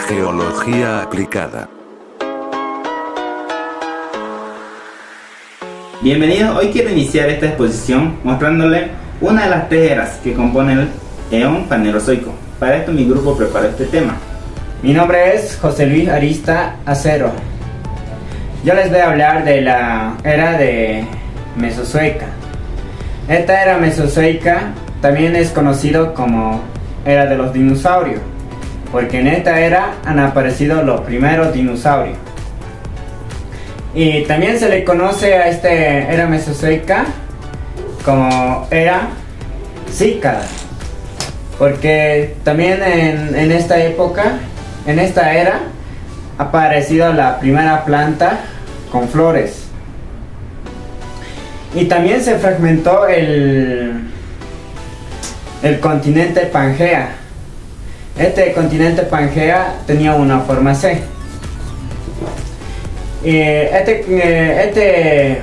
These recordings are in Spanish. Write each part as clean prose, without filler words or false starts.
Geología aplicada. Bienvenidos, hoy quiero iniciar esta exposición mostrándole una de las tres eras que componen el eón Fanerozoico. Para esto mi grupo preparó este tema. Mi nombre es José Luis Arista Acero. Yo les voy a hablar de la era de Mesozoica. Esta era mesozoica también es conocido como era de los dinosaurios, porque en esta era han aparecido los primeros dinosaurios. Y también se le conoce a esta era mesozoica como era cícada, porque también en esta época, en esta era, ha aparecido la primera planta con flores. Y también se fragmentó el continente Pangea. Este continente Pangea tenía una forma C. Este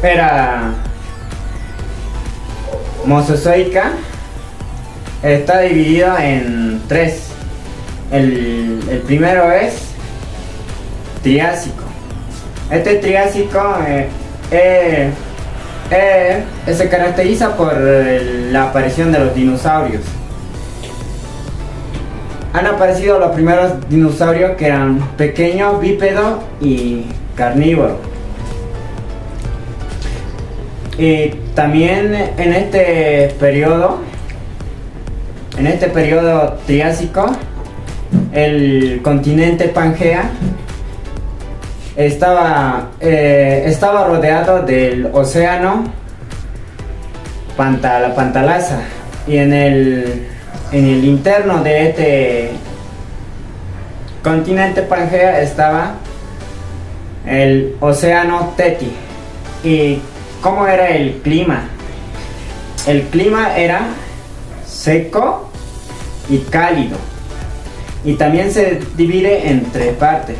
era Mesozoica. Está dividido en tres. El primero es Triásico. Este Triásico se caracteriza por la aparición de los dinosaurios. Han aparecido los primeros dinosaurios que eran pequeños, bípedos y carnívoros. Y también en este periodo Triásico, el continente Pangea estaba rodeado del océano Pantalaza, y en el interno de este continente Pangea estaba el océano Teti. ¿Y cómo era el clima? El clima era seco y cálido, y también se divide en tres partes.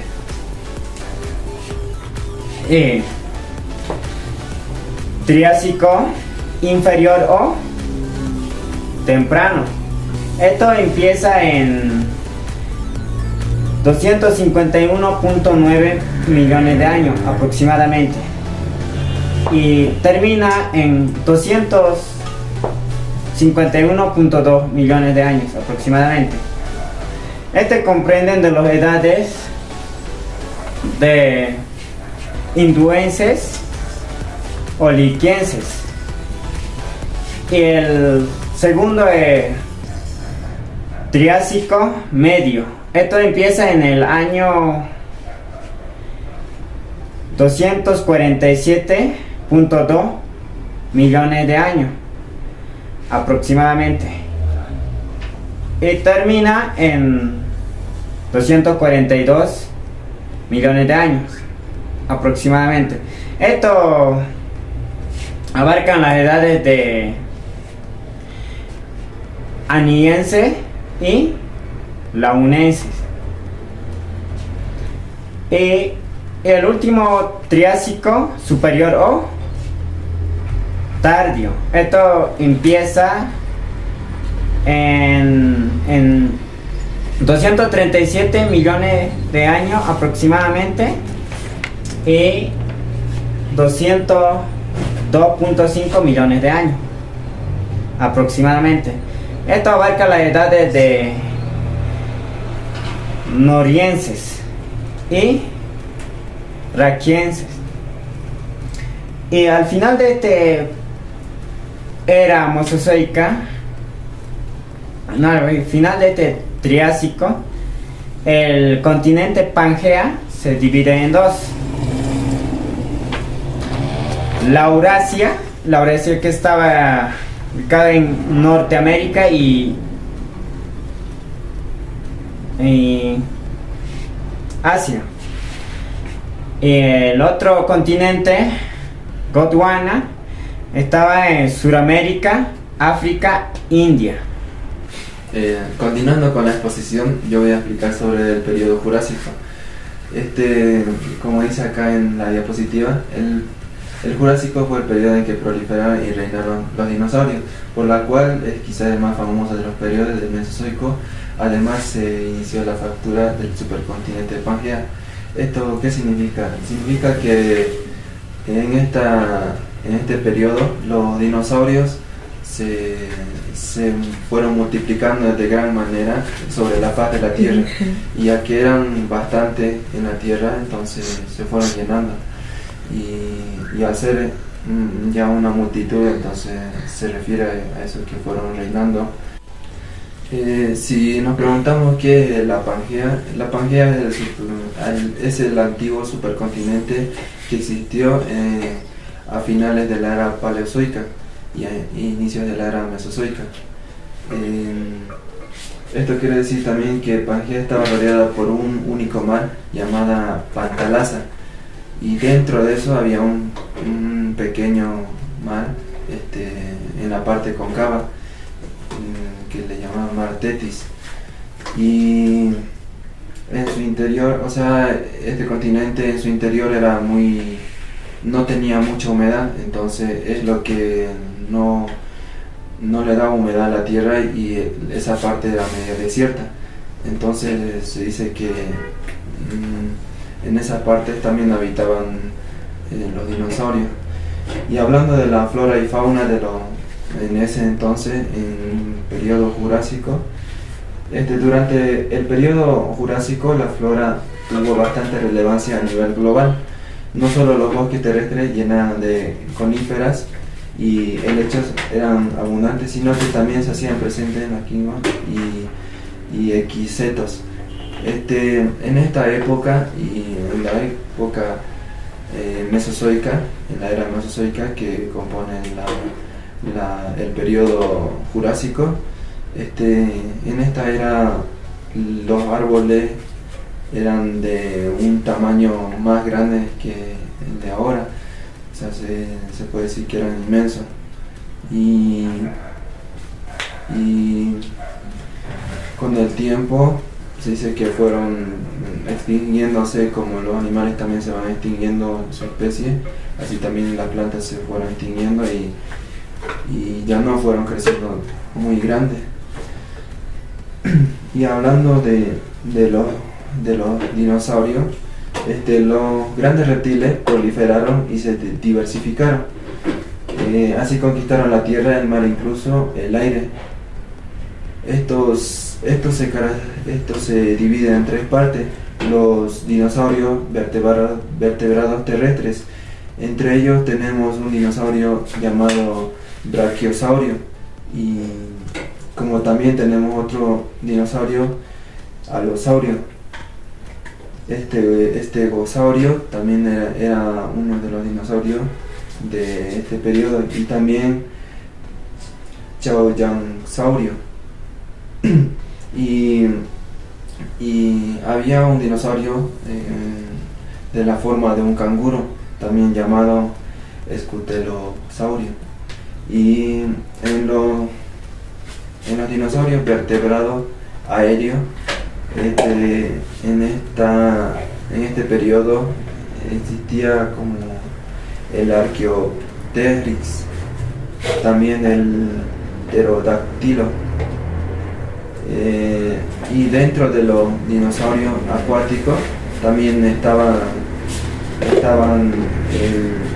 Triásico inferior o temprano. Esto empieza en 251.9 millones de años aproximadamente y termina en 251.2 millones de años aproximadamente. Este comprenden de las edades de hinduenses o liquienses. Y el segundo es Triásico medio. Esto empieza en el año 247.2 millones de años aproximadamente y termina en 242 millones de años aproximadamente. Esto abarcan las edades de Aniense y Launenses. Y el último Triásico superior o tardío. Esto empieza en 237 millones de años aproximadamente y 202.5 millones de años aproximadamente. Esto abarca las edades de Norienses y Raquienses. Y al final de este era Mesozoica, al final de este Triásico, el continente Pangea se divide en dos. La Eurasia que estaba ubicada en Norteamérica y Asia. Y el otro continente, Gondwana, estaba en Sudamérica, África, India. Continuando con la exposición, yo voy a explicar sobre el periodo Jurásico. Como dice acá en la diapositiva, el El Jurásico fue el periodo en que proliferaron y reinaron los dinosaurios, por la cual es quizás el más famoso de los periodos del Mesozoico. Además se inició la fractura del supercontinente Pangea. ¿Esto qué significa? Significa que en este periodo los dinosaurios se fueron multiplicando de gran manera sobre la faz de la Tierra, y ya que eran bastante en la Tierra, entonces se fueron llenando, y al ser ya una multitud, entonces se refiere a eso, que fueron reinando. Si nos preguntamos qué es la Pangea es el antiguo supercontinente que existió a finales de la era paleozoica y a inicios de la era mesozoica. Esto quiere decir también que Pangea estaba rodeada por un único mar llamada Pantalasa, y dentro de eso había un pequeño mar en la parte cóncava, que le llamaban Mar Tetis, y en su interior, o sea, este continente en su interior no tenía mucha humedad, entonces es lo que no le daba humedad a la tierra, y esa parte era medio desierta. Entonces se dice que en esa parte también habitaban los dinosaurios. Y hablando de la flora y fauna en ese entonces, en el periodo Jurásico, durante el periodo Jurásico la flora tuvo bastante relevancia a nivel global. No solo los bosques terrestres llenaban de coníferas y helechos eran abundantes, sino que también se hacían presentes maquignos y equisetos. En esta época, y en la época mesozoica, en la era mesozoica que compone el periodo Jurásico, en esta era los árboles eran de un tamaño más grande que el de ahora, o sea, se puede decir que eran inmensos, y con el tiempo se dice que fueron extinguiéndose, como los animales también se van extinguiendo su especie, así también las plantas se fueron extinguiendo y ya no fueron creciendo muy grandes. Y hablando de los dinosaurios, los grandes reptiles proliferaron y se diversificaron. Así conquistaron la tierra, el mar, incluso el aire. Esto se divide en tres partes: los dinosaurios vertebrados terrestres. Entre ellos tenemos un dinosaurio llamado Brachiosaurio, y como también tenemos otro dinosaurio, Alosaurio. Este Gosaurio también era uno de los dinosaurios de este periodo, y también Chaoyansaurio. y había un dinosaurio de la forma de un canguro, también llamado Escutelosaurio. Y en los dinosaurios vertebrados aéreos, en este periodo existía como el Archaeopteryx, también el Pterodáctilo, y dentro de los dinosaurios acuáticos también estaban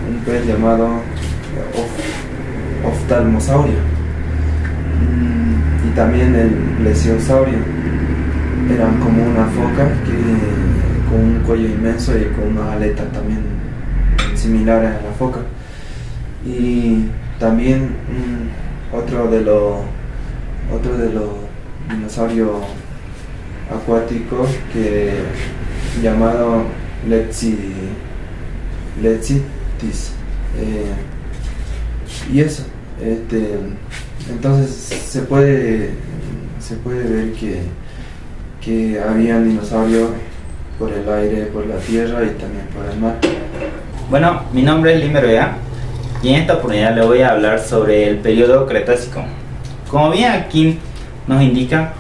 un pez llamado Oftalmosaurio, y también el Plesiosaurio. Eran como una foca con un cuello inmenso y con unas aletas también similares a la foca. Y también otro de los dinosaurios acuáticos llamado Lexitis. Y eso, entonces se puede ver que habían dinosaurios por el aire, por la tierra y también por el mar. Bueno, mi nombre es Limer Vega, y en esta oportunidad le voy a hablar sobre el periodo Cretácico. Como bien aquí nos indica,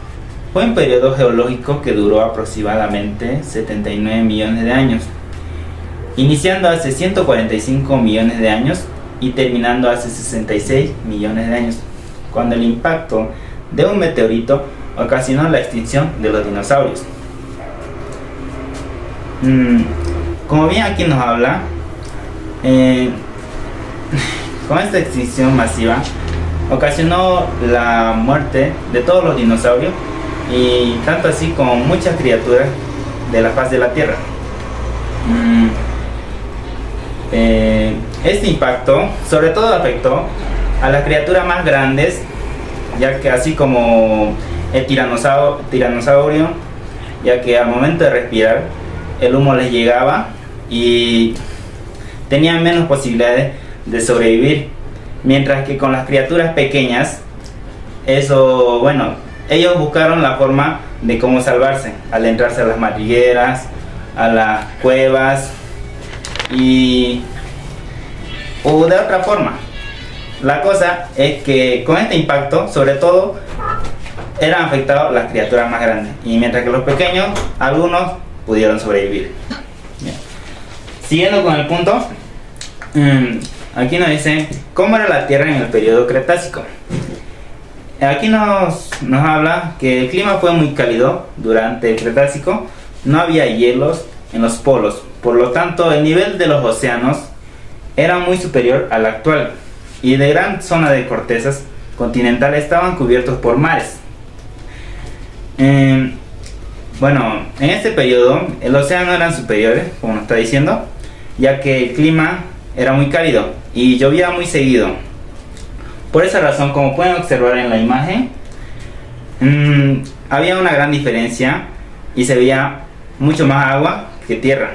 fue un periodo geológico que duró aproximadamente 79 millones de años. iniciando hace 145 millones de años y terminando hace 66 millones de años, cuando el impacto de un meteorito ocasionó la extinción de los dinosaurios. Como bien aquí nos habla, con esta extinción masiva ocasionó la muerte de todos los dinosaurios y tanto así como muchas criaturas de la faz de la Tierra. Este impacto sobre todo afectó a las criaturas más grandes, ya que así como el tiranosaurio, ya que al momento de respirar el humo les llegaba y tenían menos posibilidades de sobrevivir, mientras que con las criaturas pequeñas, ellos buscaron la forma de cómo salvarse al entrarse a las madrigueras, a las cuevas o de otra forma. La cosa es que con este impacto, sobre todo, eran afectados las criaturas más grandes, y mientras que los pequeños, algunos pudieron sobrevivir. Bien. Siguiendo con el punto, aquí nos dice cómo era la Tierra en el periodo Cretácico. Aquí nos habla que el clima fue muy cálido durante el Cretácico, no había hielos en los polos, por lo tanto el nivel de los océanos era muy superior al actual, y de gran zona de cortezas continentales estaban cubiertos por mares. En este periodo el océano eran superiores, como nos está diciendo, ya que el clima era muy cálido y llovía muy seguido. Por esa razón, como pueden observar en la imagen, había una gran diferencia y se veía mucho más agua que tierra.